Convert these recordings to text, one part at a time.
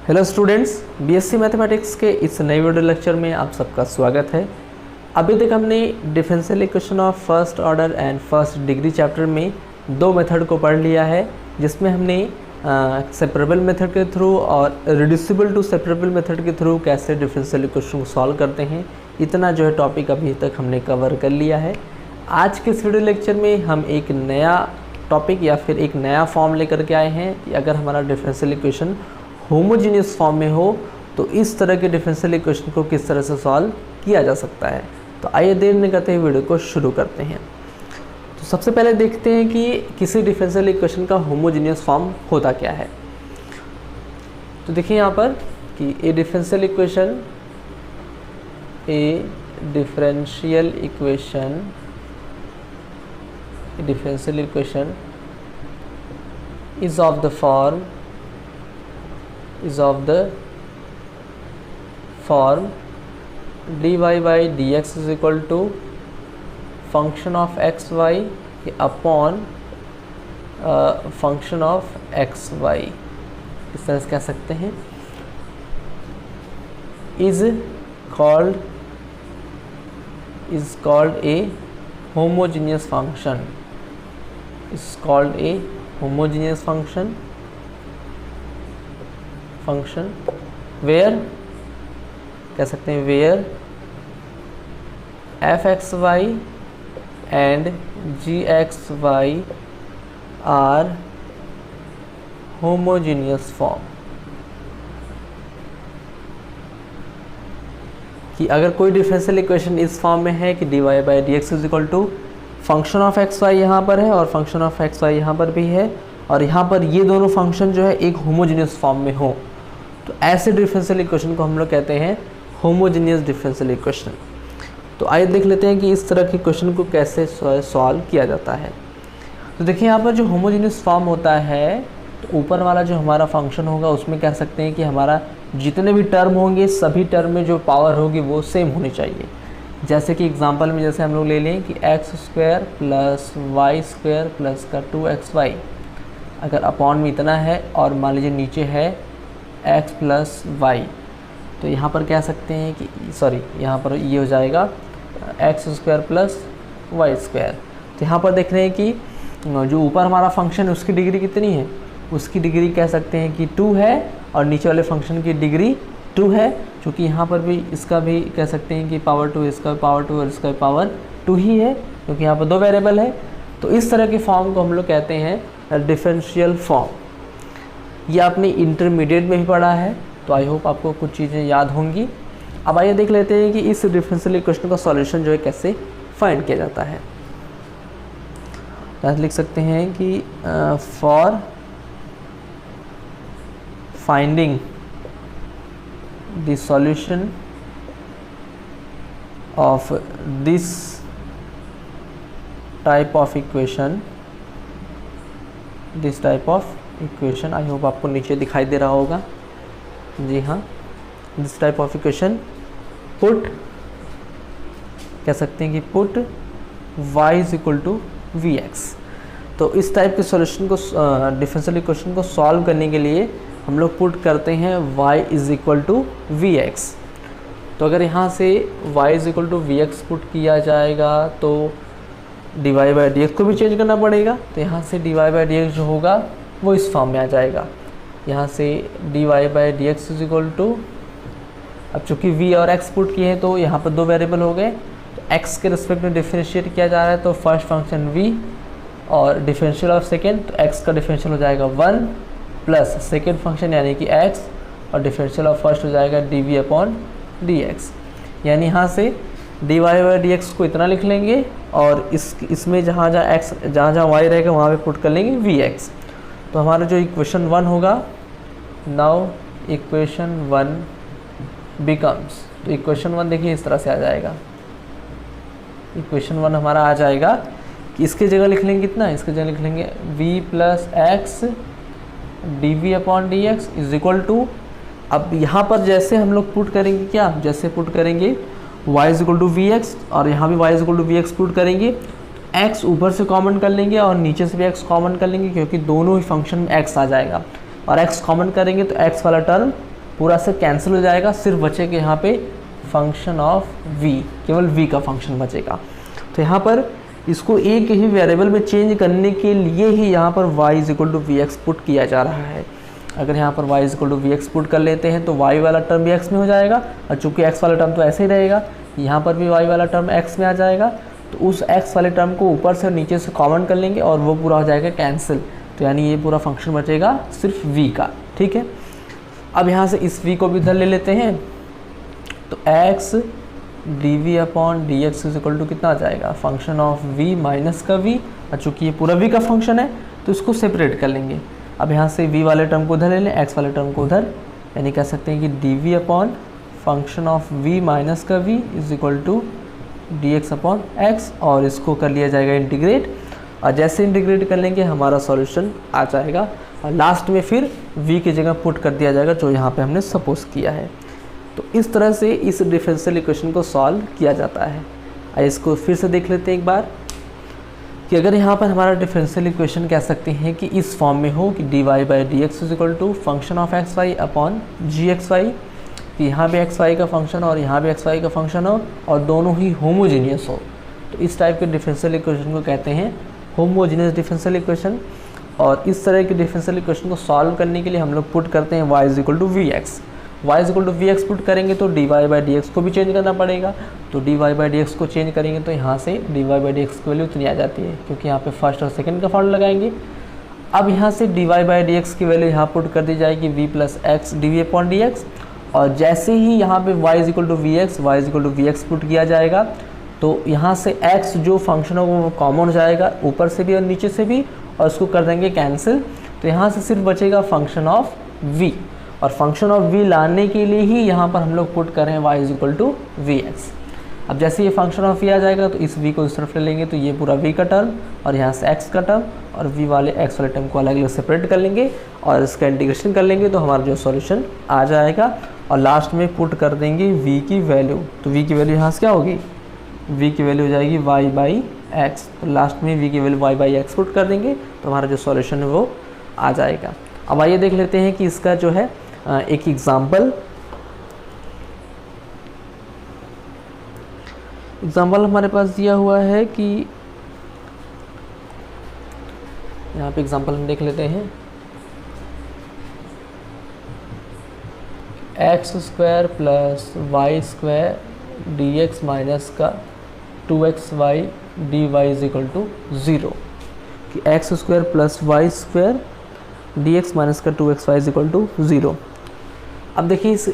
Hello students, BSc mathematics के इस नए वीडियो लेक्चर में आप सबका स्वागत है। अभी तक हमने differential equation of first order and first degree chapter में दो मेथड को पढ़ लिया है, जिसमें हमने सेपरेबल मेथड के थ्रू और रिड्यूसिबल टू सेपरेबल मेथड के थ्रू कैसे डिफरेंशियल इक्वेशन को सॉल्व करते हैं, इतना जो है टॉपिक अभी तक हमने कवर कर लिया है। आज के इस वीडियो लेक्चर में हम एक नया टॉपिक या फिर एक नया फॉर्म लेकर के आए हैं कि अगर हमारा डिफरेंशियल इक्वेशन होमोजीनियस फॉर्म में हो तो इस तरह के डिफरेंशियल इक्वेशन को किस तरह से सॉल्व किया जा सकता है। तो आइए देर नहीं करते हुए वीडियो को शुरू करते हैं। तो सबसे पहले देखते हैं कि किसी डिफरेंशियल इक्वेशन का होमोजीनियस फॉर्म होता क्या है। तो देखिए यहाँ पर कि ए differential equation is of the form dy by dx is equal to function of xy upon function of xy, इस तरह से कह सकते हैं। is called a homogeneous function, where कह सकते हैं where fxy and gxy are homogeneous form। कि अगर कोई डिफरेंशियल इक्वेशन इस फॉर्म में है कि dy by D x is equal to function of X Y यहाँ पर है और फंक्शन ऑफ एक्स वाई यहाँ पर भी है, और यहाँ पर ये दोनों फंक्शन जो है एक होमोजीनियस फॉर्म में हो, तो ऐसे डिफरेंशियल इक्वेशन को हम लोग कहते हैं होमोजीनियस डिफरेंशियल इक्वेशन। तो आइए देख लेते हैं कि इस तरह के क्वेश्चन को कैसे सॉल्व किया जाता है। तो देखिए यहाँ पर जो होमोजीनियस फॉर्म होता है, तो ऊपर वाला जो हमारा फंक्शन होगा उसमें कह सकते हैं कि हमारा जितने भी टर्म होंगे सभी टर्म में जो पावर होगी वो सेम होनी चाहिए। जैसे कि एग्जांपल में जैसे हम लोग ले लें कि X square plus Y square plus का 2xy, अगर अपॉन में इतना है और मान लीजिए नीचे है x प्लस वाई, तो यहाँ पर कह सकते हैं कि यहाँ पर ये हो जाएगा x square plus Y square. तो यहाँ पर देख रहे हैं कि जो ऊपर हमारा फंक्शन है उसकी डिग्री कितनी है, उसकी डिग्री कह सकते हैं कि 2 है, और नीचे वाले फंक्शन की डिग्री 2 है, क्योंकि यहाँ पर भी इसका भी कह सकते हैं कि पावर 2, इसका पावर 2 और इसका पावर 2 ही है, क्योंकि यहाँ पर दो वेरिएबल है। तो इस तरह के फॉर्म को हम लोग कहते हैं डिफरेंशियल फॉर्म। ये आपने इंटरमीडिएट में भी पढ़ा है, तो आई होप आपको कुछ चीज़ें याद होंगी। अब आइए देख लेते हैं कि इस डिफरेंशियल इक्वेशन का सॉल्यूशन जो है कैसे फाइंड किया जाता है। तो लिख सकते हैं कि for finding the solution of this type of equation, I hope आपको नीचे दिखाई दे रहा होगा। जी हाँ, this type of equation put कह सकते हैं कि put y is equal to we x. तो इस टाइप के सॉल्यूशन को डिफरेंशियल इक्वेशन को सॉल्व करने के लिए हम लोग पुट करते हैं y is equal to we x. तो अगर यहाँ से y is equal to we x put किया जाएगा तो dy बाई डी एक्स को भी चेंज करना पड़ेगा। तो यहाँ से dy बाई डी एक्स जो होगा वो इस फॉर्म में आ जाएगा। यहाँ से dy by D X is equal to, अब चूँकि v और x पुट किए हैं तो यहाँ पर दो वेरिएबल हो गए, तो x के रिस्पेक्ट में डिफरेंशिएट किया जा रहा है, तो फर्स्ट फंक्शन v और डिफरेंशियल ऑफ सेकेंड, तो x का डिफरेंशियल हो जाएगा 1 प्लस सेकेंड फंक्शन यानी कि x, और डिफरेंशियल ऑफ फर्स्ट हो जाएगा dv अपॉन dx। यानी यहाँ से dy बाई डी एक्स को इतना लिख लेंगे और इसमें जहाँ जहाँ y रहेगा वहाँ पे पुट कर लेंगे vx। तो हमारा जो इक्वेशन 1 होगा, नाउ इक्वेशन 1 बिकम्स, तो इक्वेशन 1 देखिए इस तरह से आ जाएगा। इक्वेशन 1 हमारा आ जाएगा कि इसके जगह लिख लेंगे कितना, इसके जगह लिख लेंगे v plus X dv upon D x is equal to, अब यहाँ पर जैसे हम लोग पुट करेंगे क्या, जैसे पुट करेंगे y is equal to we X और यहाँ भी y is equal to we x put करेंगे, x ऊपर से कॉमन कर लेंगे और नीचे से भी x कॉमन कर लेंगे क्योंकि दोनों ही फंक्शन में x आ जाएगा, और x कॉमन करेंगे तो x वाला टर्म पूरा से कैंसिल हो जाएगा, सिर्फ बचेगा यहाँ पे फंक्शन ऑफ v, केवल v का फंक्शन बचेगा। तो यहाँ पर इसको एक ही वेरिएबल में चेंज करने के लिए ही यहाँ पर y = vx पुट किया जा रहा है। अगर यहाँ पर y = vx पुट कर लेते हैं तो y वाला टर्म भी x में हो जाएगा, और चूँकि x वाला टर्म तो ऐसे ही रहेगा, यहाँ पर भी y वाला टर्म x में आ जाएगा। तो उस x वाले टर्म को ऊपर से और नीचे से कॉमन कर लेंगे और वो पूरा हो जाएगा कैंसिल। तो यानी ये पूरा फंक्शन बचेगा सिर्फ v का, ठीक है। अब यहाँ से इस v को भी इधर ले लेते हैं, तो x dv/dx = कितना आ जाएगा, फंक्शन ऑफ v माइनस का v, और चूँकि ये पूरा v का फंक्शन है तो इसको सेपरेट कर लेंगे। अब यहाँ से v वाले टर्म को उधर ले लें, x वाले टर्म को उधर, यानी कह सकते हैं कि dv/ function of v minus का v = dx/x, और इसको कर लिया जाएगा इंटीग्रेट, और जैसे इंटीग्रेट कर लेंगे हमारा सॉल्यूशन आ जाएगा, और लास्ट में फिर v की जगह पुट कर दिया जाएगा जो यहाँ पे हमने सपोज किया है। तो इस तरह से इस डिफरेंशियल इक्वेशन को सॉल्व किया जाता है। आइए इसको फिर से देख लेते हैं एक बार, कि अगर यहाँ पर हमारा डिफरेंशियल इक्वेशन कह सकते हैं कि इस फॉर्म में हो कि dy/dx = फंक्शन ऑफ xy/gxy, कि यहाँ भी xy का फंक्शन और यहाँ भी xy का फंक्शन हो और दोनों ही होमोजीनियस हो, तो इस टाइप के डिफरेंशियल इक्वेशन को कहते हैं होमोजीनियस डिफरेंशियल इक्वेशन। और इस तरह के डिफरेंशियल इक्वेशन को सॉल्व करने के लिए हम लोग पुट करते हैं y = vx। y = vx put करेंगे तो dy/dx को भी चेंज करना पड़ेगा, तो dy/dx को चेंज करेंगे तो यहाँ से dy/dx की वैल्यू इतनी आ जाती है, क्योंकि यहाँ पे फर्स्ट और सेकंड का फॉर्मूला लगाएंगे। अब यहाँ से dy/dx की वैल्यू यहाँ पुट कर दी जाएगी v + x dv/dx, और जैसे ही यहाँ पे y = vx पुट किया जाएगा तो यहाँ से x जो फंक्शन है वो कॉमन हो जाएगा, ऊपर से भी और नीचे से भी, और उसको कर देंगे कैंसिल। तो यहाँ से सिर्फ बचेगा फंक्शन ऑफ v, और फंक्शन ऑफ v लाने के लिए ही यहाँ पर हम लोग पुट कर रहे हैं y = vx। अब जैसे ये फंक्शन ऑफ v आ जाएगा तो इस v को इस तरफ ले लेंगे, तो ये पूरा v का टर्म और यहाँ से x का टर्म और v वाले x वाले टर्म को अलग अलग सेपरेट कर लेंगे और इसका इंटीग्रेशन कर लेंगे, तो हमारा जो सॉल्यूशन आ जाएगा। और लास्ट में पुट कर देंगे v की वैल्यू, तो v की वैल्यू यहाँ से क्या होगी, v की वैल्यू हो जाएगी y/x, तो लास्ट में v की वैल्यू y/x पुट कर देंगे तो हमारा जो सॉल्यूशन है वो आ जाएगा। अब आइए देख लेते हैं कि इसका जो है एक एग्जाम्पल हमारे पास दिया हुआ है, कि यहाँ पे एग्जाम्पल हम देख लेते हैं। x² + y² dx माइनस का 2xy dy = 0, कि x² + y² dx माइनस का 2xy = 0। अब देखिए इस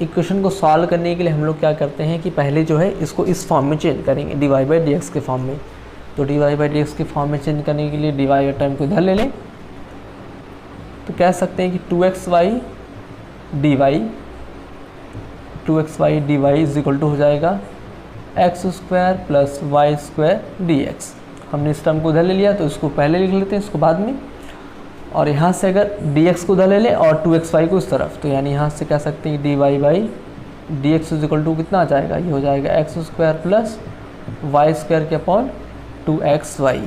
इक्वेशन को सॉल्व करने के लिए हम लोग क्या करते हैं कि पहले जो है इसको इस फॉर्म में चेंज करेंगे, dy/dx के फॉर्म में। तो dy/dx के फॉर्म में चेंज करने के लिए dy का टर्म को इधर ले लें, तो कह सकते हैं कि 2xy dy हो जाएगा x² + y² dx। हमने इस टर्म को उधर ले लिया तो इसको पहले लिख लेते हैं, इसको बाद में। और यहाँ से अगर dx को उधर ले लें और 2xy को इस तरफ, तो यानी यहाँ से कह सकते हैं dy/dx = कितना आ जाएगा, ये हो जाएगा x² + y² के / 2xy।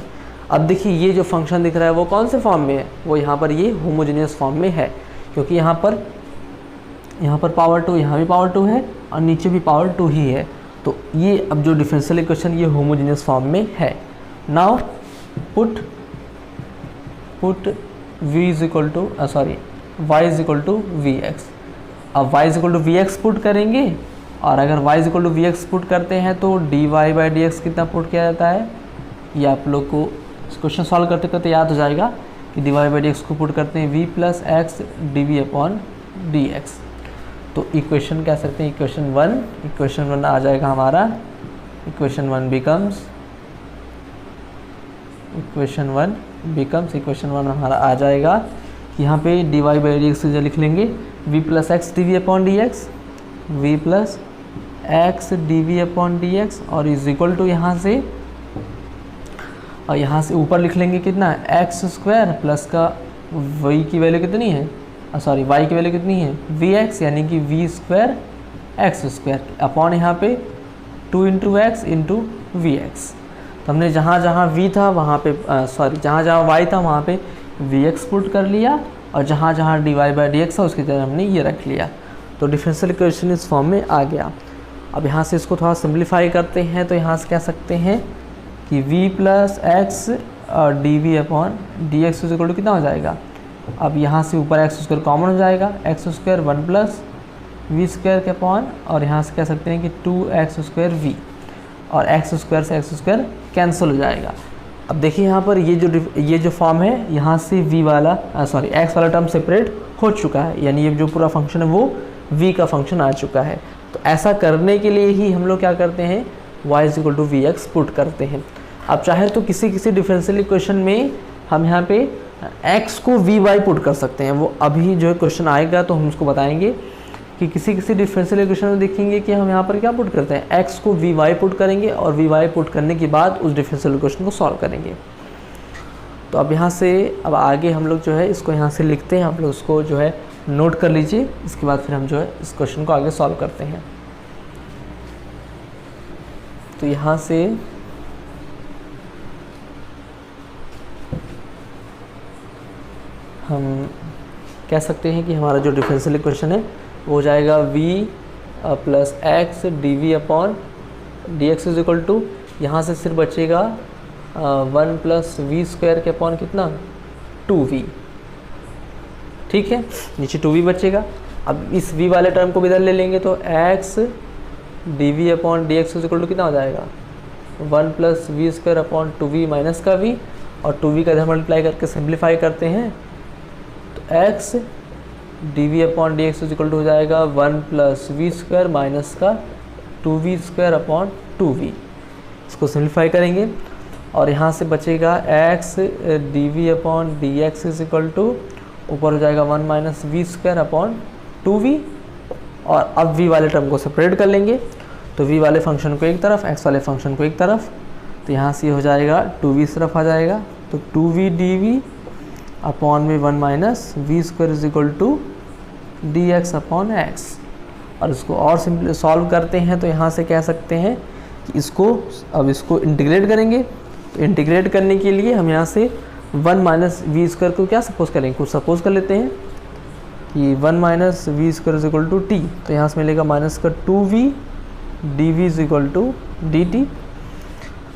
अब देखिए ये जो फंक्शन दिख रहा है वो कौन से फॉर्म में है, वो यहाँ पर ये होमोजेनियस फॉर्म में है, क्योंकि यहाँ पर पावर 2, यहाँ भी पावर 2 है और नीचे भी पावर 2 ही है। तो ये अब जो डिफरेंशियल इक्वेशन ये होमोजेनियस फॉर्म में है। Now put y = vx। अब y = vx पुट करेंगे, और अगर y = vx पुट करते हैं तो dy/dx कितना पुट किया जाता है, ये आप लोग को क्वेश्चन सॉल्व करते करते याद हो जाएगा कि dy/dx को पुट करते हैं v + x dv/dx। तो इक्वेशन कह सकते हैं इक्वेशन 1 आ जाएगा हमारा। इक्वेशन 1 हमारा आ जाएगा कि यहाँ पे dy/dx से लिख लेंगे v + x dv/dx, v + x dv/dx, और इज इक्वल टू यहाँ से ऊपर लिख लेंगे कितना, x² प्लस का y की वैल्यू कितनी है, y की वैल्यू कितनी है, vx, यानी कि v² x² अपॉन यहाँ पे 2 × x × vx। तो हमने जहाँ v था वहाँ पे जहाँ y था वहाँ पे vx पुट कर लिया, और जहाँ dy/dx था उसकी तरह हमने ये रख लिया। तो डिफरेंशियल इक्वेशन इस फॉर्म में आ गया। अब यहाँ से इसको थोड़ा सिंप्लीफाई करते हैं, तो यहाँ से कह सकते हैं कि v प्लस एक्स और D we upon D x is equal to कितना हो जाएगा। अब यहाँ से ऊपर एक्स स्क्वायर कॉमन हो जाएगा, x square 1 plus v square के अपॉन, और यहाँ से कह सकते हैं कि 2x स्क्वायर वी, और एक्स स्क्वायर से एक्स स्क्वायर कैंसिल हो जाएगा। अब देखिए यहाँ पर ये जो फॉर्म है, यहाँ से v वाला एक्स वाला टर्म सेपरेट हो चुका है, यानी ये जो पूरा फंक्शन है वो v का फंक्शन आ चुका है। तो ऐसा करने के लिए ही हम लोग क्या करते हैं, y is equal to we x put करते हैं। अब चाहे तो किसी डिफरेंशियल इक्वेशन में हम यहाँ पे x को वी वाई पुट कर सकते हैं, वो अभी जो क्वेश्चन आएगा तो हम उसको बताएंगे कि किसी डिफरेंशियल इक्वेशन में देखेंगे कि हम यहाँ पर क्या पुट करते हैं, x को वी वाई पुट करेंगे और वी वाई पुट करने के बाद उस डिफरेंशियल इक्वेशन को सॉल्व करेंगे। तो अब यहाँ से अब आगे हम लोग जो है इसको यहाँ से लिखते हैं, आप लोग उसको जो है नोट कर लीजिए, इसके बाद फिर हम जो है इस क्वेश्चन को आगे सॉल्व करते हैं। तो यहाँ से हम कह सकते हैं कि हमारा जो डिफरेंशियल इक्वेशन है वो हो जाएगा v plus x d we upon D x is equal to, यहाँ से सिर्फ बचेगा 1 प्लस वी स्क्वायर के अपॉन कितना 2v, ठीक है, नीचे 2v बचेगा। अब इस v वाले टर्म को भी इधर ले लेंगे तो x d we upon D x is equal to कितना हो जाएगा 1 plus v square upon 2v minus का v, और 2v का इधर मल्टीप्लाई करके सिंप्लीफाई करते हैं तो x d we upon D x is equal to हो जाएगा 1 प्लस वी स्क्वायर माइनस का 2v स्क्वायर अपॉन 2v। इसको सिंप्लीफाई करेंगे और यहाँ से बचेगा x d we upon D x is equal to ऊपर हो जाएगा 1 minus v square upon 2v, और अब v वाले टर्म को सेपरेट कर लेंगे, तो v वाले फंक्शन को एक तरफ, x वाले फंक्शन को एक तरफ, तो यहाँ से हो जाएगा 2v इस तरफ आ जाएगा, तो 2v डी अपॉन में 1 minus v square is equal to d x upon x. और इसको और सिंपल सॉल्व करते हैं तो यहाँ से कह सकते हैं कि इसको इंटीग्रेट करेंगे। तो इंटीग्रेट करने के लिए हम यहाँ से 1 माइनस वी स्क्वायर को क्या सपोज करेंगे, कुछ सपोज कर लेते हैं कि 1 minus v square is equal to t, तो यहाँ से मिलेगा माइनस का 2v d v is equal to d t.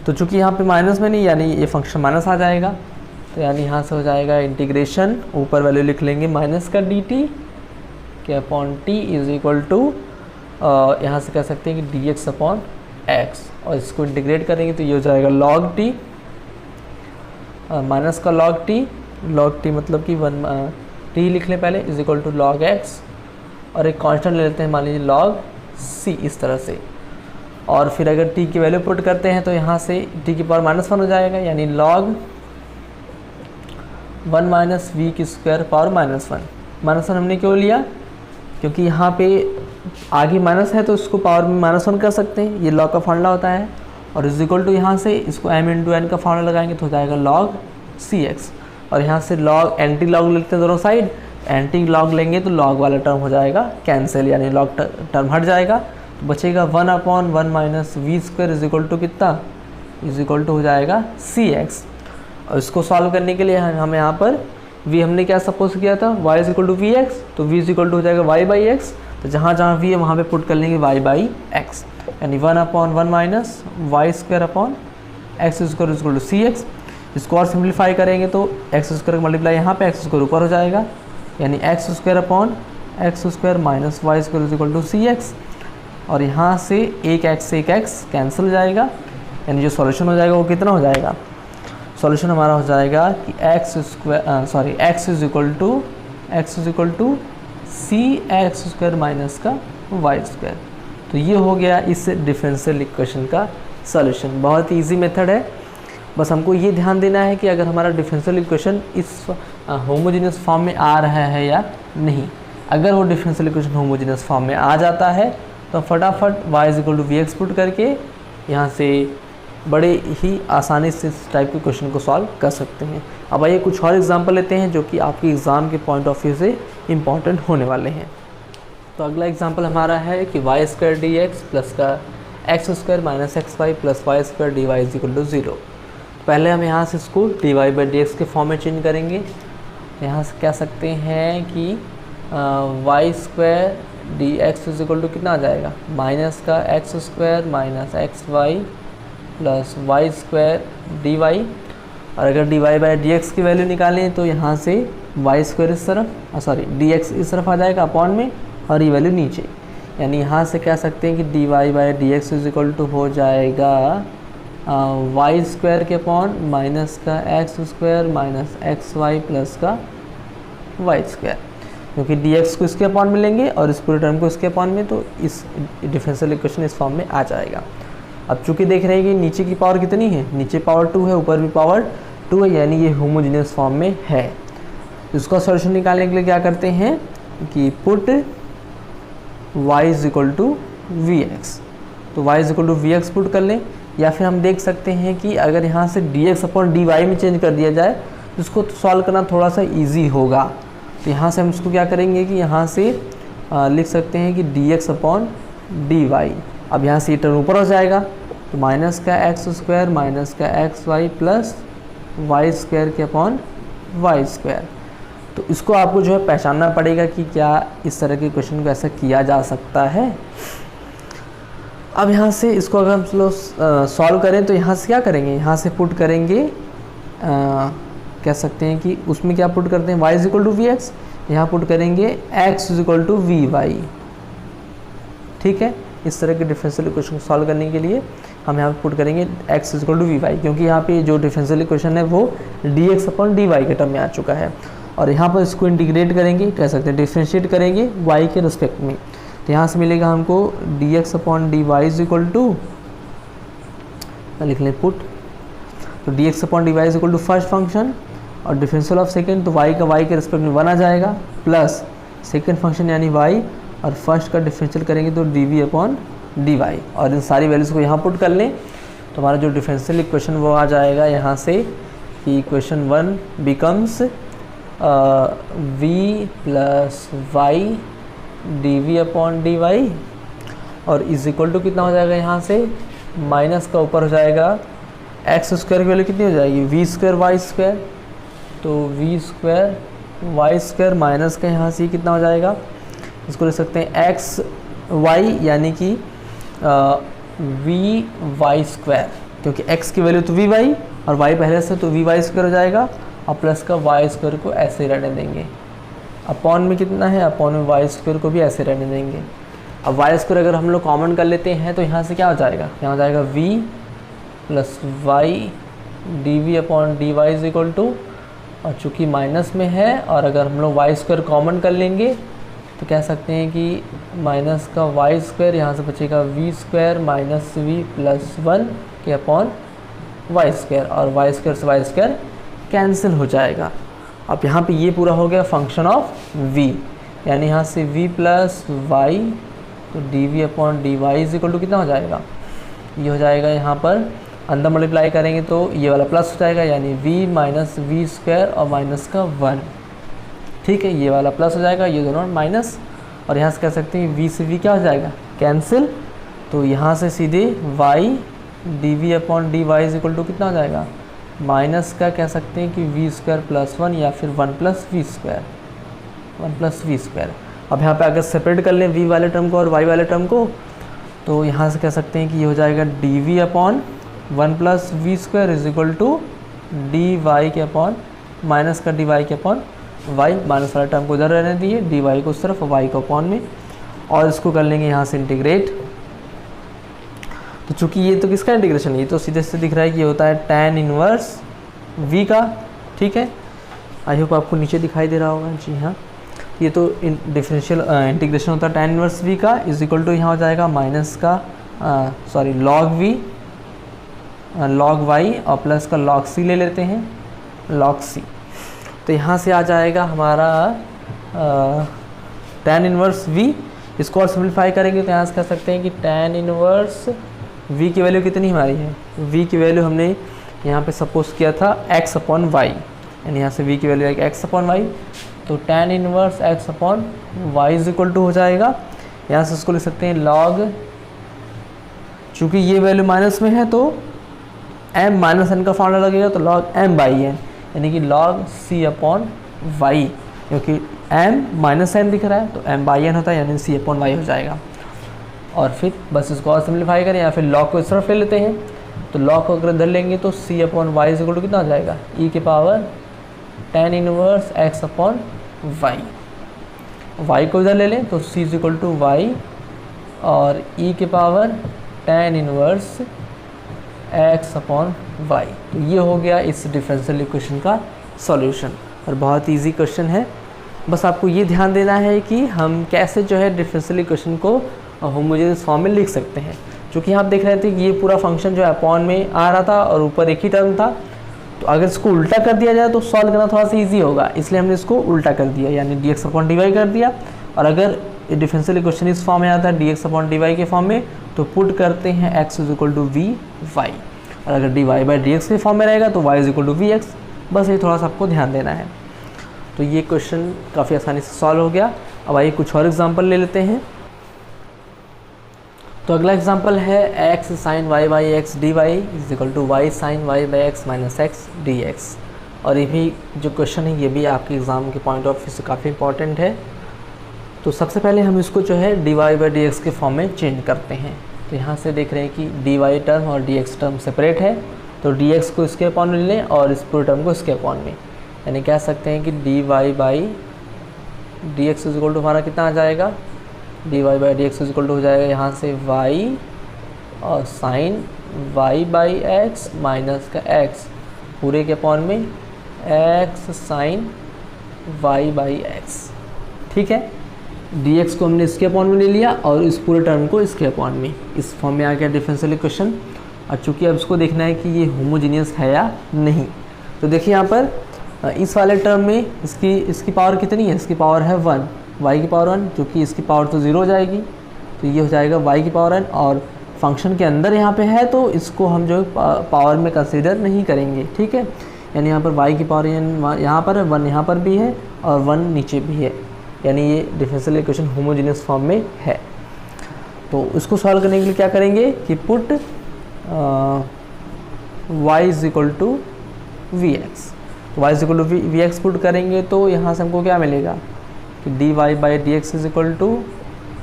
तो चूँकि यहाँ पे माइनस में नहीं, यानी ये फंक्शन माइनस आ जाएगा, तो यानी यहाँ से हो जाएगा इंटीग्रेशन, ऊपर वैल्यू लिख लेंगे माइनस का डी टी के upon t is equal to, यहाँ से कह सकते हैं कि डी एक्स अपॉन एक्स, और इसको इंटीग्रेट करेंगे तो ये हो जाएगा लॉग टी, माइनस का लॉग टी मतलब कि 1 टी लिख लें पहले is equal to log x, और एक कांस्टेंट ले लेते हैं मान लीजिए लॉग सी, इस तरह से। और फिर अगर टी की वैल्यू पुट करते हैं तो यहाँ से टी की पावर -1 हो जाएगा, यानी लॉग 1 माइनस वी की स्क्वायर पावर -1 हमने क्यों लिया, क्योंकि यहाँ पे आगे माइनस है तो इसको पावर में -1 कर सकते हैं, ये लॉग का फार्मूला होता है। और इज इक्वल टू यहाँ से इसको m इंटू एन का फार्मूला लगाएंगे तो हो जाएगा लॉग सी एक्स, और यहाँ से लॉग एंटी लॉग लेते हैं दोनों साइड, एंटी लॉग लेंगे तो लॉग वाला टर्म हो जाएगा कैंसिल, यानी लॉग टर्म हट जाएगा, तो बचेगा 1 upon 1 minus v square is equal to कितना, इज इक्वल टू हो जाएगा सी एक्स। और इसको सॉल्व करने के लिए हमें यहाँ पर v हमने क्या सपोज किया था, y is equal to we x, तो v इज इक्वल टू हो जाएगा y बाई एक्स, तो जहाँ जहाँ v है वहाँ पे पुट कर लेंगे y बाई एक्स, यानी 1 upon 1 minus y square upon x square is equal to c x. इसको और सिंप्लीफाई करेंगे तो एक्स स्क्वायर का मल्टीप्लाई यहाँ पे एक्स स्क्वायर ऊपर हो जाएगा, यानी x square upon x square minus y square is equal to c x, और यहाँ से एक एक्स कैंसिल हो जाएगा, यानी जो सॉल्यूशन हो जाएगा वो कितना हो जाएगा, सॉल्यूशन हमारा हो जाएगा कि x is equal to c x square minus का वाई स्क्वायर। तो ये हो गया इस डिफरेंशियल इक्वेशन का सॉल्यूशन। बहुत ही ईजी मेथड है, बस हमको ये ध्यान देना है कि अगर हमारा डिफरेंशियल इक्वेशन इस होमोजेनियस फॉर्म में आ रहा है या नहीं। अगर वो डिफरेंशियल इक्वेशन होमोजेनियस फॉर्म में आ जाता है तो फटाफट y is equal to we x put करके यहाँ से बड़े ही आसानी से इस टाइप के क्वेश्चन को सॉल्व कर सकते हैं। अब आइए कुछ और एग्जांपल लेते हैं जो कि आपके एग्ज़ाम के पॉइंट ऑफ व्यू से इम्पॉर्टेंट होने वाले हैं। तो अगला एग्जांपल हमारा है कि Y square D X plus का x square minus x Y plus Y square D Y is equal to 0। पहले हम यहाँ से इसको D Y by D x के फॉर्म में चेंज करेंगे। यहाँ से कह सकते हैं कि Y square D x is equal to कितना आ जाएगा, माइनस का x square minus x Y plus Y square D y. और अगर d Y by D x की वैल्यू निकालें तो यहाँ से वाई स्क्वायर इस तरफ, सॉरी डी एक्स इस तरफ आ जाएगा अपॉन में, और ये वैल्यू नीचे। यानी यहाँ से कह सकते हैं कि d Y by D x is equal to हो जाएगा वाई स्क्वायर के अपॉन माइनस का x square minus x Y plus का वाई स्क्वायर, क्योंकि डी एक्स को इसके अपॉन में लेंगे और इस पूरे टर्म को इसके अपॉन में, तो इस डिफरेंशियल इक्वेशन इस फॉर्म में आ जाएगा। अब चूंकि देख रहे हैं कि नीचे की पावर कितनी है, नीचे पावर 2 है, ऊपर भी पावर 2 है, यानी ये होमोजेनियस फॉर्म में है। इसका सॉल्यूशन निकालने के लिए क्या करते हैं कि put y is equal to we x, तो y is equal to we x put कर लें, या फिर हम देख सकते हैं कि अगर यहाँ से d x upon d y में चेंज कर दिया जाए तो इसको सॉल्व करना थोड़ा सा ईजी होगा। तो यहाँ से हम इसको क्या करेंगे कि यहाँ से लिख सकते हैं कि d x upon d y. अब यहाँ से ये टर्म ऊपर हो जाएगा, तो माइनस का एक्स स्क्वायर माइनस का x Y plus Y square के अपॉन वाई स्क्वायर। तो इसको आपको जो है पहचानना पड़ेगा कि क्या इस तरह के क्वेश्चन को ऐसा किया जा सकता है। अब यहाँ से इसको अगर हम लोग सॉल्व करें तो यहाँ से क्या करेंगे, यहाँ से पुट करेंगे, कह सकते हैं कि उसमें क्या पुट करते हैं, y is equal to we x, यहाँ पुट करेंगे x is equal to v y. ठीक है, इस तरह के डिफरेंशियल इक्वेशन को सॉल्व करने के लिए हम यहाँ पुट करेंगे x is equal to v y, क्योंकि यहाँ पे जो डिफरेंशियल इक्वेशन है वो d x upon d y के टर्म में आ चुका है। और यहाँ पर इसको इंटीग्रेट करेंगे, कह सकते हैं डिफ्रेंशिएट करेंगे y के रिस्पेक्ट में, तो यहाँ से मिलेगा हमको d x upon d Y is equal to, लिख लें पुट, तो d x upon d Y is equal to first function और डिफरेंशियल ऑफ सेकंड, तो y का y के रिस्पेक्ट में 1 आ जाएगा, प्लस सेकंड फंक्शन यानी y, और फर्स्ट का डिफरेंशियल करेंगे तो d we upon d y, और इन सारी वैल्यूज़ को यहाँ पुट कर लें तो हमारा जो डिफरेंशियल इक्वेशन वो आ जाएगा यहाँ से कि equation 1 becomes v plus y d we upon d y, और इज इक्वल टू कितना हो जाएगा, यहाँ से माइनस का ऊपर हो जाएगा एक्स स्क्वायर की वैल्यू कितनी हो जाएगी, वी स्क्वायर वाई स्क्वायर, तो v square y square minus का यहाँ से कितना हो जाएगा, इसको लिख सकते हैं एक्स वाई यानी कि वी वाई स्क्वायर, क्योंकि x की वैल्यू तो वी वाई और y पहले से तो वी वाई स्क्वायर हो जाएगा, और प्लस का वाई स्क्वायर को ऐसे रहने देंगे, अपॉन में कितना है, अपॉन में वाई स्क्वायर को भी ऐसे रहने देंगे। अब वाई स्क्वायर अगर हम लोग कॉमन कर लेते हैं तो यहाँ से क्या हो जाएगा, यहाँ हो जाएगा v plus y d we upon d Y is equal to, और चूँकि माइनस में है और अगर हम लोग वाई स्क्वायर कॉमन कर लेंगे तो कह सकते हैं कि माइनस का वाई स्क्वायर, यहाँ से बचेगा v square minus v plus 1 के अपॉन वाई स्क्वायर, और वाई स्क्वायर से वाई स्क्वायर कैंसिल हो जाएगा। अब यहाँ पे ये पूरा हो गया फंक्शन ऑफ v, यानी यहाँ से v प्लस वाई, तो d we upon d Y is equal to कितना हो जाएगा, ये हो जाएगा, यहाँ पर अंदर मल्टीप्लाई करेंगे तो ये वाला प्लस हो जाएगा, यानी v माइनस वी स्क्वायर और माइनस का 1। ठीक है, ये वाला प्लस हो जाएगा, ये दोनों माइनस, और यहाँ से कह सकते हैं v से v क्या हो जाएगा, कैंसिल, तो यहाँ से सीधे y d we upon d Y is equal to कितना हो जाएगा, माइनस का कह सकते हैं कि वी स्क्वायर प्लस 1 या फिर 1 plus v square, 1 plus v square. अब यहाँ पे अगर सेपरेट कर लें v वाले टर्म को और y वाले टर्म को, तो यहाँ से कह सकते हैं कि ये हो जाएगा d we upon 1 plus v square is equal to d y के अपॉन माइनस का डी वाई के अपॉन वाई, माइनस वाला टर्म को उधर रहने दिए, डी वाई को सिर्फ वाई को अपॉन में, और इसको कर लेंगे यहाँ से इंटीग्रेट। तो चूँकि ये तो किसका इंटीग्रेशन है, ये तो सीधे से दिख रहा है कि ये होता है tan इनवर्स v का। ठीक है, आई होप आपको नीचे दिखाई दे रहा होगा, जी हाँ, ये तो डिफरेंशियल इंटीग्रेशन होता है tan इनवर्स v का, इज इक्वल टू यहाँ हो जाएगा माइनस का sorry log v log y और प्लस का लॉग c ले लेते हैं, लॉग c, तो यहाँ से आ जाएगा हमारा tan इनवर्स v। इसको और सिम्प्लीफाई करेंगे तो यहाँ से कह सकते हैं कि tan इनवर्स v की वैल्यू कितनी हमारी है, v की वैल्यू हमने यहाँ पे सपोज किया था x अपॉन वाई, यानी यहाँ से v की वैल्यू है x अपॉन वाई, तो tan inverse x upon y is equal to हो जाएगा, यहाँ से इसको लिख सकते हैं लॉग, चूँकि ये वैल्यू माइनस में है तो m माइनस n का फॉर्मूला लगेगा, तो लॉग m बाई n, यानी कि लॉग c अपॉन वाई, क्योंकि m माइनस एन दिख रहा है तो m बाई एन होता है, यानी c अपॉन वाई हो जाएगा। और फिर बस इसको और सिम्प्लीफाई करें या फिर लॉग को इस तरफ ले लेते हैं, तो लॉग को अगर इधर लेंगे तो c upon y is equal to कितना हो जाएगा, e के power tan inverse x upon y. y को इधर ले लें तो c is equal to y और e के power tan inverse x upon y. तो ये हो गया इस डिफरेंशियल इक्वेशन का सॉल्यूशन, और बहुत इजी क्वेश्चन है। बस आपको ये ध्यान देना है कि हम कैसे जो है डिफरेंशियल इक्वेशन को होमोजेनियस फॉर्म में लिख सकते हैं। क्योंकि आप देख रहे थे कि ये पूरा फंक्शन जो है अपॉन में आ रहा था और ऊपर एक ही टर्म था, तो अगर इसको उल्टा कर दिया जाए तो सॉल्व करना थोड़ा सा ईजी होगा, इसलिए हमने इसको उल्टा कर दिया, यानी d x upon d y कर दिया। और अगर डिफरेंशियल इक्वेशन इस फॉर्म में आता है d x upon d y के फॉर्म में, तो पुट करते हैं x is equal to v y, और अगर d Y by D x के फॉर्म में रहेगा तो y is equal to we x. बस ये थोड़ा सा आपको ध्यान देना है। तो ये क्वेश्चन काफ़ी आसानी से सॉल्व हो गया। अब आइए कुछ और एग्जांपल ले लेते हैं। तो अगला एग्जांपल है x sine y by x d Y is equal to y sine y by x minus x d x. और ये भी जो क्वेश्चन है ये भी आपके एग्ज़ाम के पॉइंट ऑफ व्यू से काफ़ी इंपॉर्टेंट है। तो सबसे पहले हम इसको जो है d Y by D x के फॉर्म में चेंज करते हैं। तो यहाँ से देख रहे हैं कि डी वाई टर्म और डी एक्स टर्म सेपरेट है, तो डी एक्स को इसके अपॉन में लें और इस पूरे टर्म को इसके अपॉन में, यानी कह सकते हैं कि d Y by D x is equal to हमारा कितना आ जाएगा, d Y by D x is equal to हो जाएगा यहाँ से वाई और sine y by x minus का एक्स पूरे के अपॉन में x sine y by x. ठीक है, डी एक्स को हमने इसके अपॉन में ले लिया और इस पूरे टर्म को इसके अपॉन में, इस फॉर्म में आ गया डिफरेंशियल इक्वेशन। और चूँकि अब इसको देखना है कि ये होमोजीनियस है या नहीं, तो देखिए यहाँ पर इस वाले टर्म में इसकी पावर कितनी है, इसकी पावर है 1, y की पावर 1, क्योंकि इसकी पावर तो 0 हो जाएगी, तो ये हो जाएगा y की पावर 1। और फंक्शन के अंदर यहाँ पे है तो इसको हम जो पावर में कंसीडर नहीं करेंगे। ठीक है, यानी यहाँ पर y की पावर यहाँ पर है, 1 यहाँ पर भी है और 1 नीचे भी है, यानी ये डिफरेंशियल इक्वेशन होमोजीनियस फॉर्म में है। तो इसको सॉल्व करने के लिए क्या करेंगे कि put y is equal to we x, y is equal to we x put करेंगे तो यहाँ से हमको क्या मिलेगा कि d Y by D x is equal to,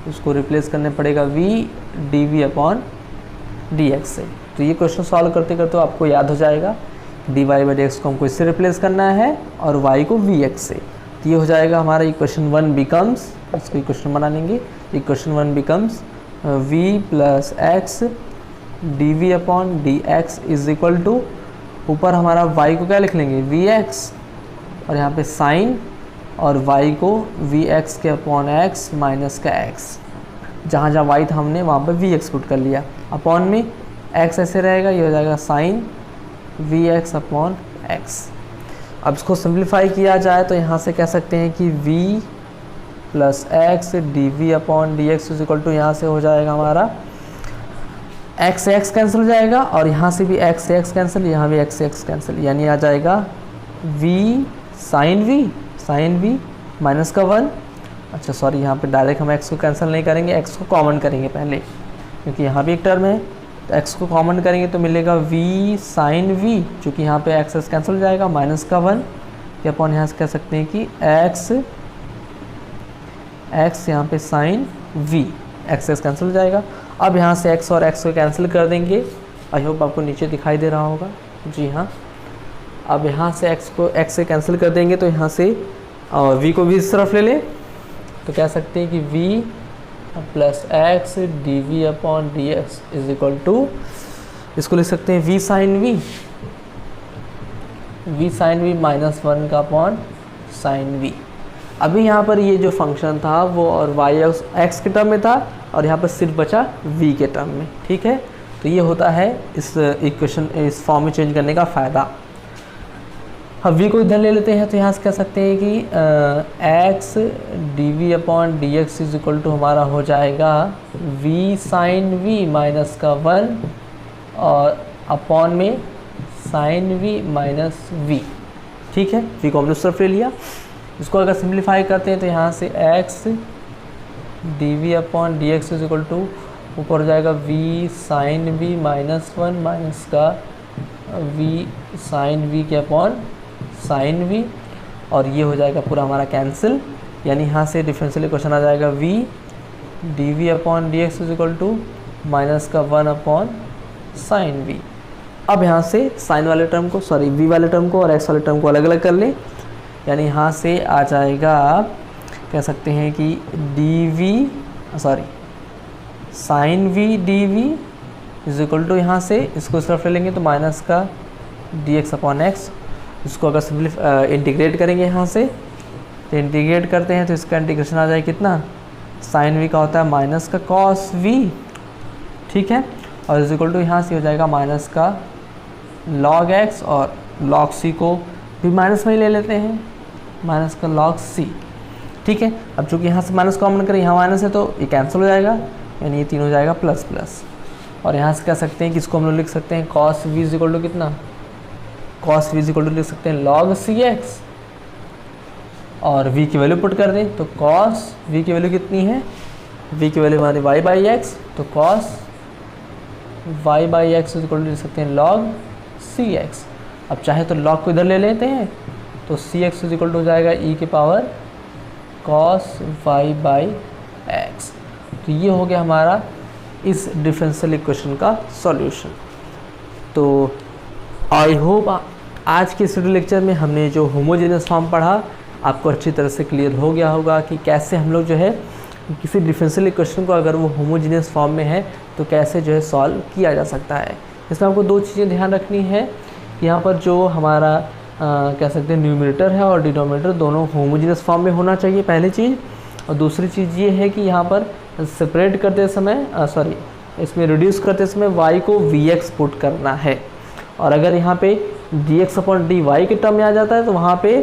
उसको रिप्लेस करने पड़ेगा v d we upon D x से। तो ये क्वेश्चन सॉल्व करते करते आपको याद हो जाएगा, d Y by D x को हमको इससे रिप्लेस करना है और वाई को वी एक्स से। तो ये हो जाएगा हमारा इक्वेशन 1 बिकम्स, इसको इक्वेशन बना लेंगे, equation 1 becomes v plus x d we upon D x is equal to, ऊपर हमारा y को क्या लिख लेंगे वी एक्स, और यहाँ पे साइन और y को वी एक्स के अपॉन एक्स माइनस का x, जहाँ जहाँ y था हमने वहाँ पे वी एक्स पुट कर लिया, अपॉन में x ऐसे रहेगा, ये हो जाएगा sine v x upon x. अब इसको सिंप्लीफाई किया जाए तो यहाँ से कह सकते हैं कि v plus x d we upon D x is equal to, यहाँ से हो जाएगा हमारा x से x कैंसिल हो जाएगा और यहाँ से भी x से x कैंसिल, यहाँ भी x से x कैंसिल, यानी आ जाएगा v साइन v माइनस का 1। अच्छा सॉरी, यहाँ पे डायरेक्ट हम x को कैंसिल नहीं करेंगे, x को कॉमन करेंगे पहले, क्योंकि यहाँ भी एक टर्म है, तो x को कॉमन करेंगे तो मिलेगा v साइन v, चूँकि यहाँ पे x कैंसिल हो जाएगा, माइनस का 1 के अपॉन यहाँ से कह सकते हैं कि x यहाँ पे साइन v, x कैंसिल हो जाएगा। अब यहाँ से x और x को कैंसिल कर देंगे, आई होप आपको नीचे दिखाई दे रहा होगा, जी हाँ। अब यहाँ से x को x से कैंसिल कर देंगे तो यहाँ से v को भी इस तरफ ले लें, तो कह सकते हैं कि v plus x d we upon D x is equal to, इसको लिख सकते हैं v साइन v माइनस 1 का अपॉन साइन v। अभी यहाँ पर ये जो फंक्शन था वो और y x के टर्म में था और यहाँ पर सिर्फ बचा v के टर्म में। ठीक है, तो ये होता है इस इक्वेशन इस फॉर्म में चेंज करने का फ़ायदा। अब v को इधर ले लेते हैं तो यहाँ से कह सकते हैं कि x d we upon D x is equal to हमारा हो जाएगा v साइन v माइनस का 1 और अपॉन में साइन v माइनस v। ठीक है, v को हमने उस तरफ ले लिया, इसको अगर सिंप्लीफाई करते हैं तो यहाँ से x d we upon D x is equal to ऊपर हो जाएगा v sine v minus 1 minus का v साइन v के अपॉन साइन v, और ये हो जाएगा पूरा हमारा कैंसिल, यानी यहाँ से डिफरेंशियल इक्वेशन आ जाएगा v dv upon dx is equal to minus का 1 अपॉन साइन v। अब यहाँ से साइन वाले टर्म को v वाले टर्म को और x वाले टर्म को अलग अलग कर लें, यानी यहाँ से आ जाएगा, कह सकते हैं कि sine v dv is equal to, यहाँ से इसको इस तरफ ले लेंगे तो माइनस का dx अपॉन x। इसको अगर सिंपली इंटीग्रेट करेंगे यहाँ से, तो इंटीग्रेट करते हैं तो इसका इंटीग्रेशन आ जाए कितना, साइन v का होता है माइनस का कॉस v, ठीक है, और इज इक्वल टू यहाँ से हो जाएगा माइनस का log x, और log c को भी माइनस में ही ले लेते हैं, माइनस का log c, ठीक है। अब चूँकि यहाँ से माइनस कॉमन करें, यहाँ माइनस है तो ये कैंसिल हो जाएगा, यानी ये 3 हो जाएगा प्लस प्लस। और यहाँ से कह सकते हैं कि इसको हम लोग लिख सकते हैं cos v is equal to कितना, cos v is equal to लिख सकते हैं log cx, और v की वैल्यू पुट कर दें तो cos v की वैल्यू कितनी है, v की वैल्यू हमारी y बाई एक्स, तो cos y by x is equal to लिख सकते हैं log cx। अब चाहे तो log को इधर ले लेते हैं तो cx इज इक्वल टू हो जाएगा e की power cos y by x. तो ये हो गया हमारा इस डिफरेंशियल इक्वेशन का सॉल्यूशन। तो आई होप आज के इस वीडियो लेक्चर में हमने जो होमोजेनियस फॉर्म पढ़ा आपको अच्छी तरह से क्लियर हो गया होगा कि कैसे हम लोग जो है किसी डिफरेंशियल इक्वेशन को अगर वो होमोजेनियस फॉर्म में है तो कैसे जो है सॉल्व किया जा सकता है। इसमें आपको 2 चीज़ें ध्यान रखनी है, यहाँ पर जो हमारा कह सकते हैं न्यूमरेटर है और डिनोमिनेटर दोनों होमोजेनियस फॉर्म में होना चाहिए, पहली चीज़। और दूसरी चीज़ ये है कि यहाँ पर सेपरेट करते समय इसमें रिड्यूस करते समय y को vx पुट करना है, और अगर यहाँ पे dx अपॉन dy के टर्म में आ जाता है तो वहाँ पे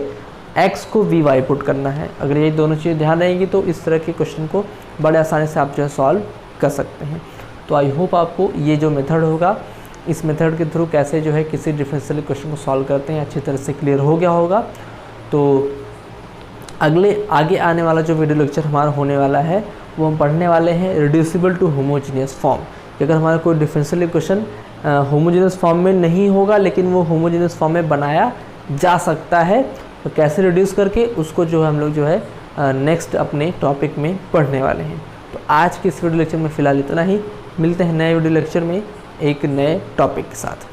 x को vy पुट करना है। अगर ये दोनों चीज़ें ध्यान रहेंगी तो इस तरह के क्वेश्चन को बड़े आसानी से आप जो है सॉल्व कर सकते हैं। तो आई होप आपको ये जो मेथड होगा, इस मेथड के थ्रू कैसे जो है किसी डिफरेंशियल इक्वेशन को सॉल्व करते हैं अच्छी तरह से क्लियर हो गया होगा। तो आगे आने वाला जो वीडियो लेक्चर हमारा होने वाला है वो हम पढ़ने वाले हैं रिड्यूसिबल टू होमोजीनियस फॉर्म। अगर हमारा कोई डिफरेंशियल इक्वेशन होमोजीनियस फॉर्म में नहीं होगा लेकिन वो होमोजीनियस फॉर्म में बनाया जा सकता है, तो कैसे रिड्यूस करके उसको जो है हम लोग जो है नेक्स्ट अपने टॉपिक में पढ़ने वाले हैं। तो आज के इस वीडियो लेक्चर में फ़िलहाल इतना ही, मिलते हैं नए वीडियो लेक्चर में एक नए टॉपिक के साथ।